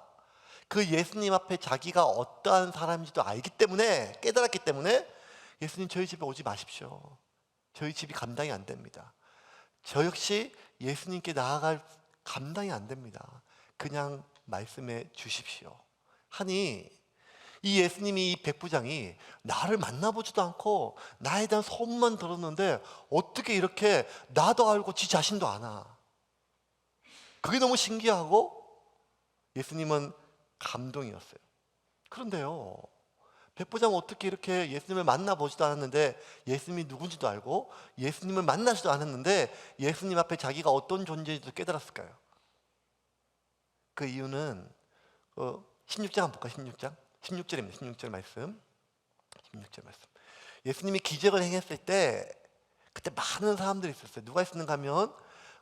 그 예수님 앞에 자기가 어떠한 사람인지도 알기 때문에 깨달았기 때문에 예수님 저희 집에 오지 마십시오. 저희 집이 감당이 안 됩니다. 저 역시 예수님께 나아갈 감당이 안 됩니다. 그냥 말씀해 주십시오. 하니 이 예수님이 이 백부장이 나를 만나보지도 않고 나에 대한 소문만 들었는데 어떻게 이렇게 나도 알고 지 자신도 아나. 그게 너무 신기하고 예수님은 감동이었어요. 그런데요, 백부장은 어떻게 이렇게 예수님을 만나보지도 않았는데 예수님이 누군지도 알고 예수님을 만나지도 않았는데 예수님 앞에 자기가 어떤 존재인지도 깨달았을까요? 그 이유는 16장 한번 볼까요? 16장? 16절입니다. 16절 말씀. 16절 말씀. 예수님이 기적을 행했을 때 그때 많은 사람들이 있었어요. 누가 있었는가 하면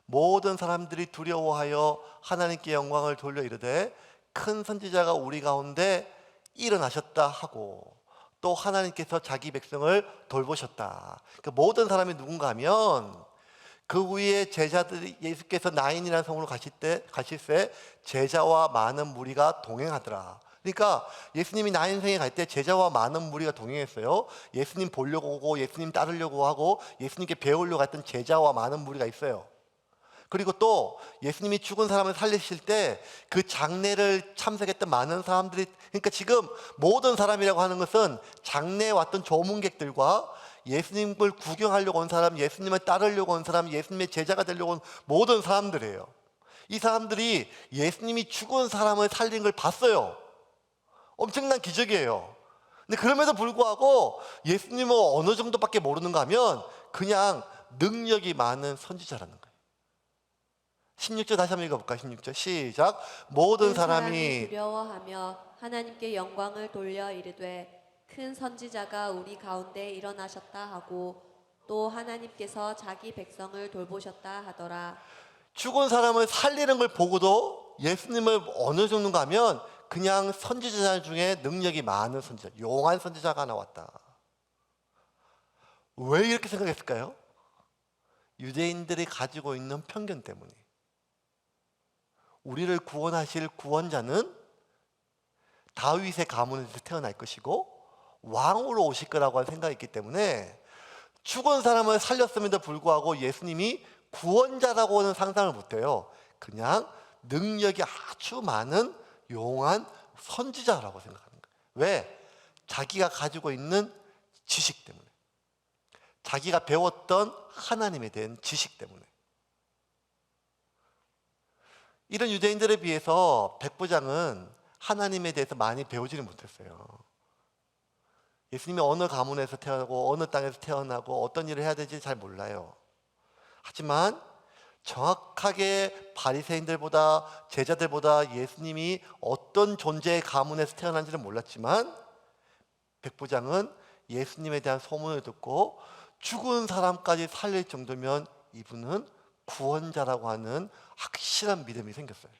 모든 사람들이 두려워하여 하나님께 영광을 돌려 이르되 큰 선지자가 우리 가운데 일어나셨다 하고 또 하나님께서 자기 백성을 돌보셨다. 그러니까 모든 사람이 누군가 하면 그 후에 제자들이 예수께서 나인이라는 성으로 가실 때 제자와 많은 무리가 동행하더라. 그러니까 예수님이 나인성에 갈 때 제자와 많은 무리가 동행했어요. 예수님 보려고 오고 예수님 따르려고 하고 예수님께 배우려고 했던 제자와 많은 무리가 있어요. 그리고 또 예수님이 죽은 사람을 살리실 때 그 장례를 참석했던 많은 사람들이, 그러니까 지금 모든 사람이라고 하는 것은 장례에 왔던 조문객들과 예수님을 구경하려고 온 사람, 예수님을 따르려고 온 사람, 예수님의 제자가 되려고 온 모든 사람들이에요. 이 사람들이 예수님이 죽은 사람을 살린 걸 봤어요. 엄청난 기적이에요. 근데 그럼에도 불구하고 예수님은 어느 정도밖에 모르는가 하면 그냥 능력이 많은 선지자라는 거예요. 16절 다시 한번 읽어볼까요? 16절 시작. 모든 사람이 두려워하며 하나님께 영광을 돌려 이르되 큰 선지자가 우리 가운데 일어나셨다 하고 또 하나님께서 자기 백성을 돌보셨다 하더라. 죽은 사람을 살리는 걸 보고도 예수님을 어느 정도인가 하면 그냥 선지자 중에 능력이 많은 선지자, 용한 선지자가 나왔다. 왜 이렇게 생각했을까요? 유대인들이 가지고 있는 편견 때문에. 우리를 구원하실 구원자는 다윗의 가문에서 태어날 것이고 왕으로 오실 거라고 한 생각이 있기 때문에 죽은 사람을 살렸음에도 불구하고 예수님이 구원자라고는 상상을 못해요. 그냥 능력이 아주 많은 용한 선지자라고 생각하는 거예요. 왜? 자기가 가지고 있는 지식 때문에, 자기가 배웠던 하나님에 대한 지식 때문에. 이런 유대인들에 비해서 백부장은 하나님에 대해서 많이 배우지는 못했어요. 예수님이 어느 가문에서 태어나고 어느 땅에서 태어나고 어떤 일을 해야 될지 잘 몰라요. 하지만 정확하게 바리새인들보다 제자들보다 예수님이 어떤 존재의 가문에서 태어난지는 몰랐지만 백부장은 예수님에 대한 소문을 듣고 죽은 사람까지 살릴 정도면 이분은 구원자라고 하는 확실한 믿음이 생겼어요.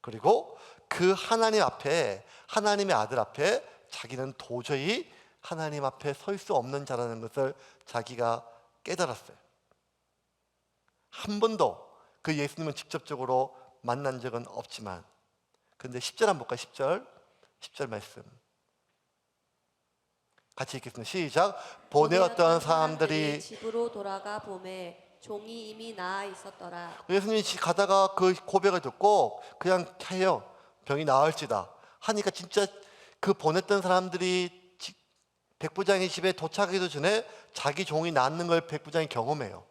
그리고 그 하나님 앞에, 하나님의 아들 앞에 자기는 도저히 하나님 앞에 설 수 없는 자라는 것을 자기가 깨달았어요. 한 번도 그 예수님은 직접적으로 만난 적은 없지만, 그런데 10절 한번 볼까요? 10절 말씀 같이 읽겠습니다. 시작. 보내었던 사람들이 집으로 돌아가 보매 종이 이미 나아 있었더라. 예수님이 가다가 그 고백을 듣고 그냥 해요. 병이 나을지다 하니까 진짜 그 보냈던 사람들이 백부장의 집에 도착하기도 전에 자기 종이 낫는 걸 백부장이 경험해요.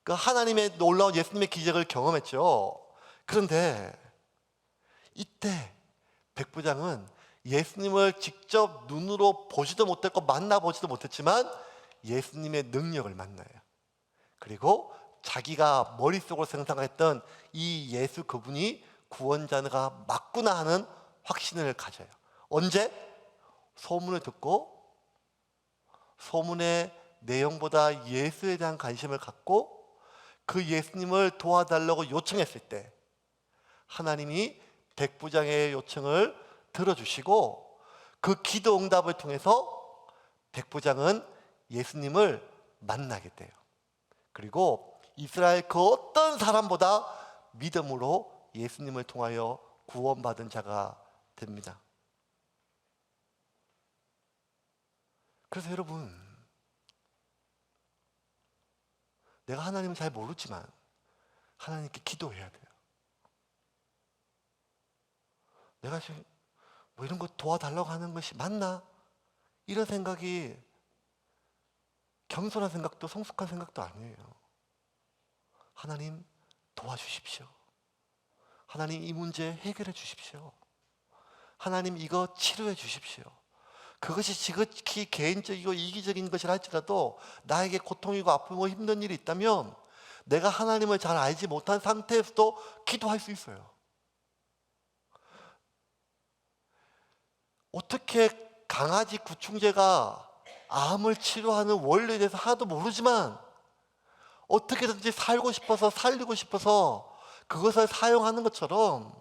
그 하나님의 놀라운 예수님의 기적을 경험했죠. 그런데 이때 백부장은 예수님을 직접 눈으로 보지도 못했고 만나보지도 못했지만 예수님의 능력을 만나요. 그리고 자기가 머릿속으로 생각했던 이 예수 그분이 구원자가 맞구나 하는 확신을 가져요. 언제? 소문을 듣고 소문의 내용보다 예수에 대한 관심을 갖고 그 예수님을 도와달라고 요청했을 때 하나님이 백부장의 요청을 들어주시고 그 기도 응답을 통해서 백부장은 예수님을 만나게 돼요. 그리고 이스라엘 그 어떤 사람보다 믿음으로 예수님을 통하여 구원받은 자가 됩니다. 그래서 여러분, 내가 하나님을 잘 모르지만 하나님께 기도해야 돼요. 내가 지금 뭐 이런 거 도와달라고 하는 것이 맞나? 이런 생각이 겸손한 생각도 성숙한 생각도 아니에요. 하나님 도와주십시오. 하나님 이 문제 해결해 주십시오. 하나님 이거 치료해 주십시오. 그것이 지극히 개인적이고 이기적인 것이라 할지라도 나에게 고통이고 아프고 힘든 일이 있다면 내가 하나님을 잘 알지 못한 상태에서도 기도할 수 있어요. 어떻게 강아지 구충제가 암을 치료하는 원리에 대해서 하나도 모르지만 어떻게든지 살고 싶어서 살리고 싶어서 그것을 사용하는 것처럼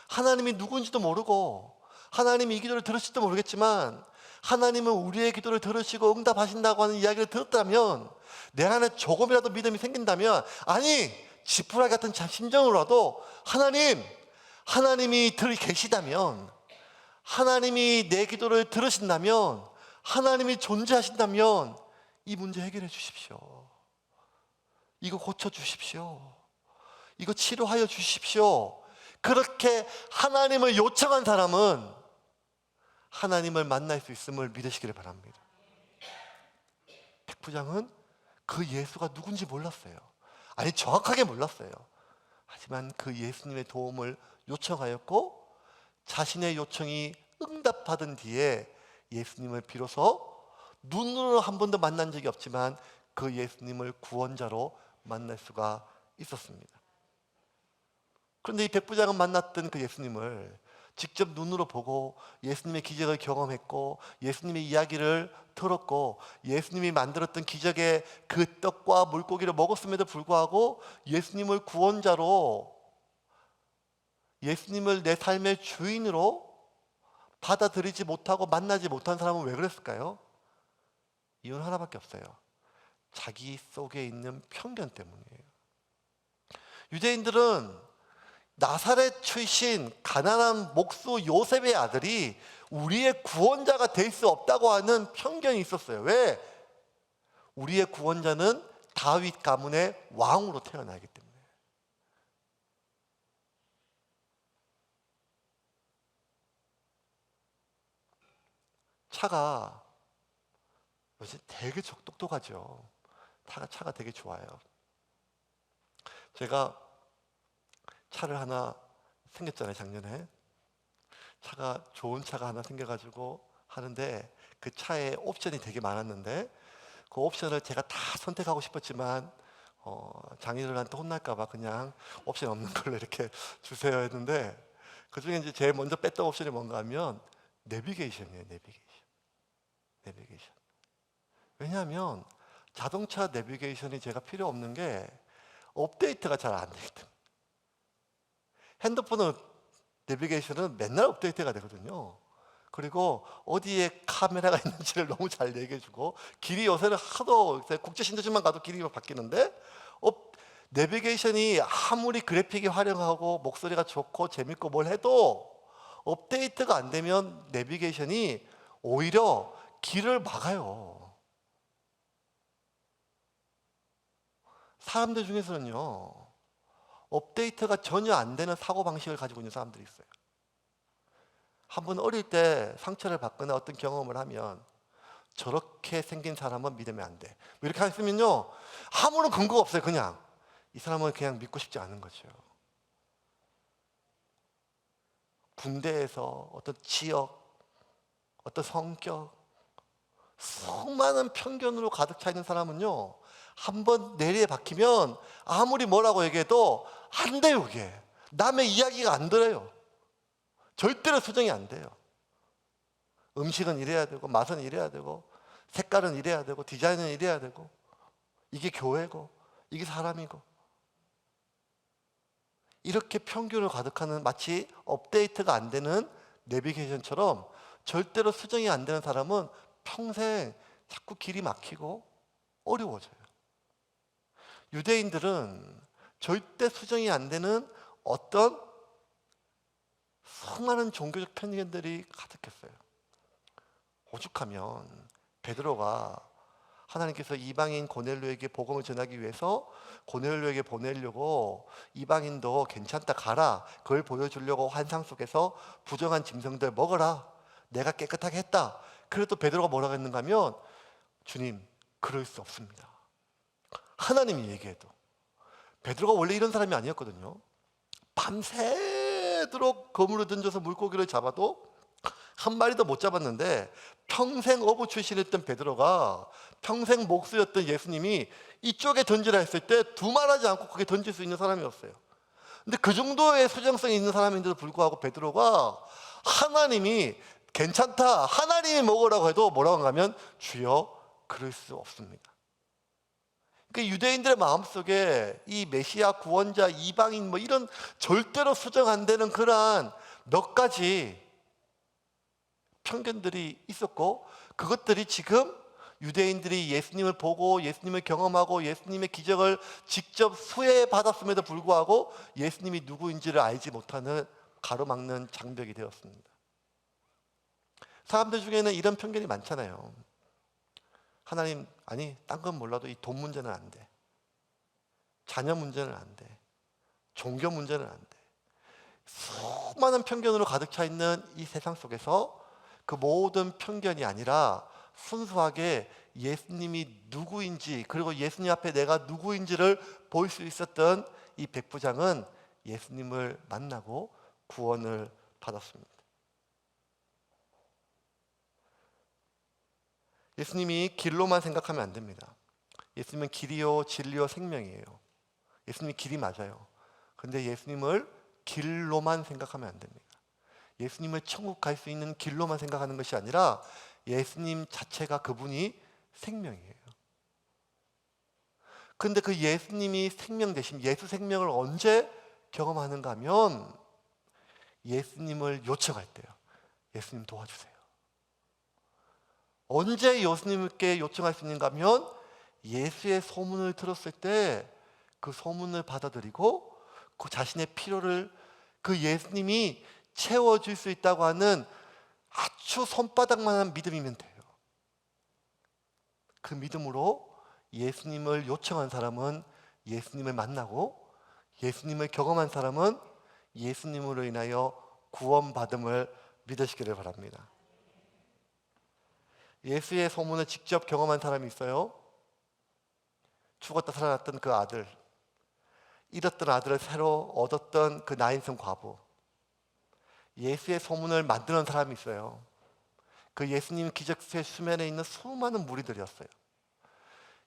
하나님이 누군지도 모르고 하나님이 이 기도를 들으실지도 모르겠지만 하나님은 우리의 기도를 들으시고 응답하신다고 하는 이야기를 들었다면 내 안에 조금이라도 믿음이 생긴다면 아니 지푸라기 같은 심정으로라도 하나님이 계시다면 하나님이 내 기도를 들으신다면 하나님이 존재하신다면 이 문제 해결해 주십시오. 이거 고쳐 주십시오. 이거 치료하여 주십시오. 그렇게 하나님을 요청한 사람은 하나님을 만날 수 있음을 믿으시기를 바랍니다. 백부장은 그 예수가 누군지 몰랐어요. 아니 정확하게 몰랐어요. 하지만 그 예수님의 도움을 요청하였고 자신의 요청이 응답받은 뒤에 예수님을 비로소 눈으로 한 번도 만난 적이 없지만 그 예수님을 구원자로 만날 수가 있었습니다. 그런데 이 백부장은 만났던 그 예수님을 직접 눈으로 보고 예수님의 기적을 경험했고 예수님의 이야기를 들었고 예수님이 만들었던 기적의 그 떡과 물고기를 먹었음에도 불구하고 예수님을 구원자로 예수님을 내 삶의 주인으로 받아들이지 못하고 만나지 못한 사람은 왜 그랬을까요? 이유는 하나밖에 없어요. 자기 속에 있는 편견 때문이에요. 유대인들은 나사렛 출신 가난한 목수 요셉의 아들이 우리의 구원자가 될 수 없다고 하는 편견이 있었어요. 왜? 우리의 구원자는 다윗 가문의 왕으로 태어나기 때문에. 차가 요새 되게 똑똑하죠. 차가 되게 좋아요. 제가 차를 하나 생겼잖아요, 작년에. 차가 좋은 차가 하나 생겨가지고 하는데 그 차에 옵션이 되게 많았는데 그 옵션을 제가 다 선택하고 싶었지만 장인어른한테 혼날까봐 그냥 옵션 없는 걸로 이렇게 주세요 했는데 그 중에 이제 제일 먼저 뺐던 옵션이 뭔가 하면 내비게이션이에요, 내비게이션. 왜냐하면 자동차 내비게이션이 제가 필요 없는 게 업데이트가 잘 안 되기 때문에. 핸드폰은 내비게이션은 맨날 업데이트가 되거든요. 그리고 어디에 카메라가 있는지를 너무 잘 얘기해주고 길이 요새는 하도 국제신도시만 가도 길이 바뀌는데 내비게이션이 아무리 그래픽이 화려하고 목소리가 좋고 재밌고 뭘 해도 업데이트가 안 되면 내비게이션이 오히려 길을 막아요. 사람들 중에서는요 업데이트가 전혀 안 되는 사고방식을 가지고 있는 사람들이 있어요. 한번 어릴 때 상처를 받거나 어떤 경험을 하면 저렇게 생긴 사람은 믿으면 안 돼. 이렇게 했으면요 아무런 근거가 없어요. 그냥 이 사람은 그냥 믿고 싶지 않은 거죠. 군대에서 어떤 지역, 어떤 성격, 수많은 편견으로 가득 차 있는 사람은요, 한번 내리에 박히면 아무리 뭐라고 얘기해도 안 돼요. 그게 남의 이야기가 안 들어요. 절대로 수정이 안 돼요. 음식은 이래야 되고, 맛은 이래야 되고, 색깔은 이래야 되고, 디자인은 이래야 되고, 이게 교회고, 이게 사람이고, 이렇게 편견으로 가득하는, 마치 업데이트가 안 되는 내비게이션처럼 절대로 수정이 안 되는 사람은 평생 자꾸 길이 막히고 어려워져요. 유대인들은 절대 수정이 안 되는 어떤 수많은 종교적 편견들이 가득했어요. 오죽하면 베드로가 하나님께서 이방인 고넬료에게 복음을 전하기 위해서 고넬료에게 보내려고 이방인도 괜찮다 가라, 그걸 보여주려고 환상 속에서 부정한 짐승들 먹어라, 내가 깨끗하게 했다. 그래도 베드로가 뭐라고 했는가 하면, 주님, 그럴 수 없습니다. 하나님이 얘기해도. 베드로가 원래 이런 사람이 아니었거든요. 밤새도록 그물을 던져서 물고기를 잡아도 한 마리도 못 잡았는데, 평생 어부 출신이었던 베드로가, 평생 목수였던 예수님이 이쪽에 던지라 했을 때 두말하지 않고 그게 던질 수 있는 사람이었어요. 근데 그 정도의 수정성이 있는 사람인데도 불구하고 베드로가 하나님이 괜찮다, 하나님이 먹으라고 해도 뭐라고 하면, 주여, 그럴 수 없습니다. 그 유대인들의 마음속에 이 메시아 구원자, 이방인 뭐 이런 절대로 수정 안 되는 그러한 몇 가지 편견들이 있었고, 그것들이 지금 유대인들이 예수님을 보고 예수님을 경험하고 예수님의 기적을 직접 수혜받았음에도 불구하고 예수님이 누구인지를 알지 못하는 가로막는 장벽이 되었습니다. 사람들 중에는 이런 편견이 많잖아요. 하나님, 아니, 딴 건 몰라도 이 돈 문제는 안 돼. 자녀 문제는 안 돼. 종교 문제는 안 돼. 수많은 편견으로 가득 차 있는 이 세상 속에서 그 모든 편견이 아니라 순수하게 예수님이 누구인지, 그리고 예수님 앞에 내가 누구인지를 볼 수 있었던 이 백부장은 예수님을 만나고 구원을 받았습니다. 예수님이 길로만 생각하면 안 됩니다. 예수님은 길이요 진리요 생명이에요. 예수님이 길이 맞아요. 그런데 예수님을 길로만 생각하면 안 됩니다. 예수님을 천국 갈 수 있는 길로만 생각하는 것이 아니라 예수님 자체가, 그분이 생명이에요. 그런데 그 예수님이 생명 되심, 예수 생명을 언제 경험하는가 하면 예수님을 요청할 때요. 예수님 도와주세요. 언제 예수님께 요청할 수 있는가 하면 예수의 소문을 들었을 때 그 소문을 받아들이고 그 자신의 필요를 그 예수님이 채워줄 수 있다고 하는 아주 손바닥만한 믿음이면 돼요. 그 믿음으로 예수님을 요청한 사람은 예수님을 만나고, 예수님을 경험한 사람은 예수님으로 인하여 구원받음을 믿으시기를 바랍니다. 예수의 소문을 직접 경험한 사람이 있어요. 죽었다 살아났던 그 아들, 잃었던 아들을 새로 얻었던 그 나인성 과부, 예수의 소문을 만드는 사람이 있어요. 그 예수님 기적의 수면에 있는 수많은 무리들이었어요.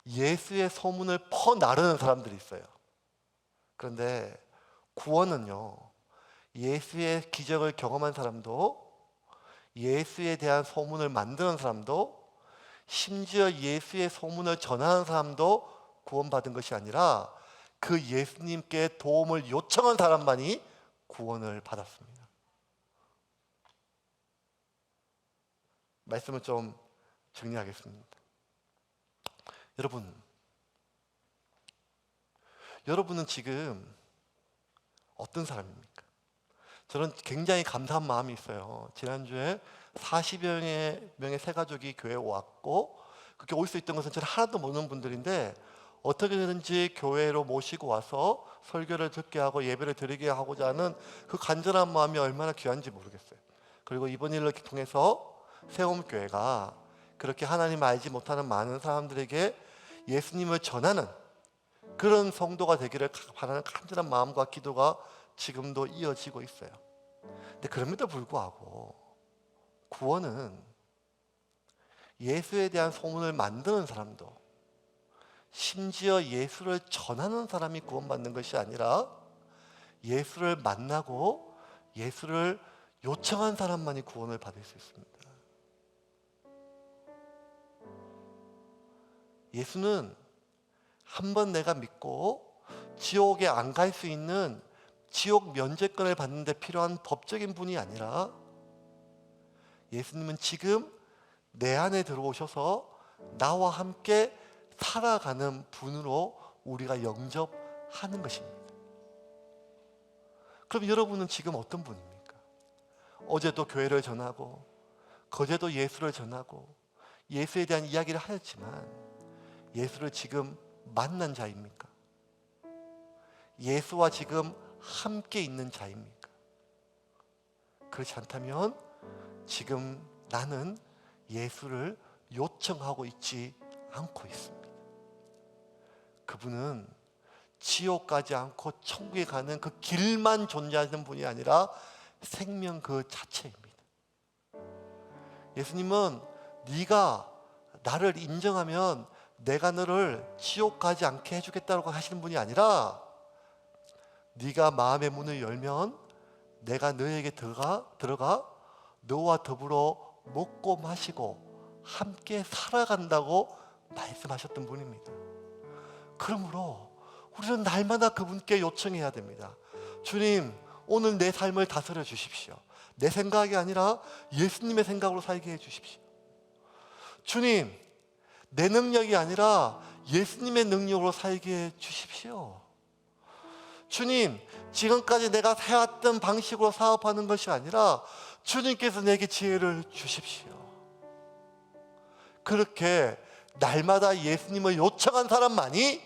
예수의 소문을 퍼나르는 사람들이 있어요. 그런데 구원은요, 예수의 기적을 경험한 사람도, 예수에 대한 소문을 만드는 사람도, 심지어 예수의 소문을 전하는 사람도 구원받은 것이 아니라 그 예수님께 도움을 요청한 사람만이 구원을 받았습니다. 말씀을 좀 정리하겠습니다. 여러분은 지금 어떤 사람입니까? 저는 굉장히 감사한 마음이 있어요. 지난주에 40여 명의 새 가족이 교회에 왔고, 그렇게 올 수 있던 것은 저는 하나도 모르는 분들인데 어떻게든지 교회로 모시고 와서 설교를 듣게 하고 예배를 드리게 하고자 하는 그 간절한 마음이 얼마나 귀한지 모르겠어요. 그리고 이번 일을 통해서 새홈교회가 그렇게 하나님을 알지 못하는 많은 사람들에게 예수님을 전하는 그런 성도가 되기를 바라는 간절한 마음과 기도가 지금도 이어지고 있어요. 근데 그럼에도 불구하고 구원은 예수에 대한 소문을 만드는 사람도, 심지어 예수를 전하는 사람이 구원받는 것이 아니라 예수를 만나고 예수를 요청한 사람만이 구원을 받을 수 있습니다. 예수는 한 번 내가 믿고 지옥에 안 갈 수 있는 지옥 면제권을 받는 데 필요한 법적인 분이 아니라, 예수님은 지금 내 안에 들어오셔서 나와 함께 살아가는 분으로 우리가 영접하는 것입니다. 그럼 여러분은 지금 어떤 분입니까? 어제도 교회를 전하고 거제도 예수를 전하고 예수에 대한 이야기를 하였지만 예수를 지금 만난 자입니까? 예수와 지금 함께 있는 자입니까? 그렇지 않다면 지금 나는 예수를 요청하고 있지 않고 있습니다. 그분은 지옥 가지 않고 천국에 가는 그 길만 존재하는 분이 아니라 생명 그 자체입니다. 예수님은 네가 나를 인정하면 내가 너를 지옥 가지 않게 해주겠다고 하시는 분이 아니라, 네가 마음의 문을 열면 내가 너에게 들어가 너와 더불어 먹고 마시고 함께 살아간다고 말씀하셨던 분입니다. 그러므로 우리는 날마다 그분께 요청해야 됩니다. 주님, 오늘 내 삶을 다스려 주십시오. 내 생각이 아니라 예수님의 생각으로 살게 해 주십시오. 주님, 내 능력이 아니라 예수님의 능력으로 살게 해 주십시오. 주님, 지금까지 내가 해왔던 방식으로 사업하는 것이 아니라 주님께서 내게 지혜를 주십시오. 그렇게 날마다 예수님을 요청한 사람만이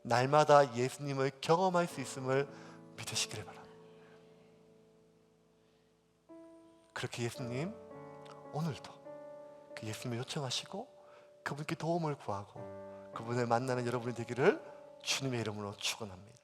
날마다 예수님을 경험할 수 있음을 믿으시기를 바랍니다. 그렇게 예수님, 오늘도 그 예수님을 요청하시고 그분께 도움을 구하고 그분을 만나는 여러분이 되기를 주님의 이름으로 축원합니다.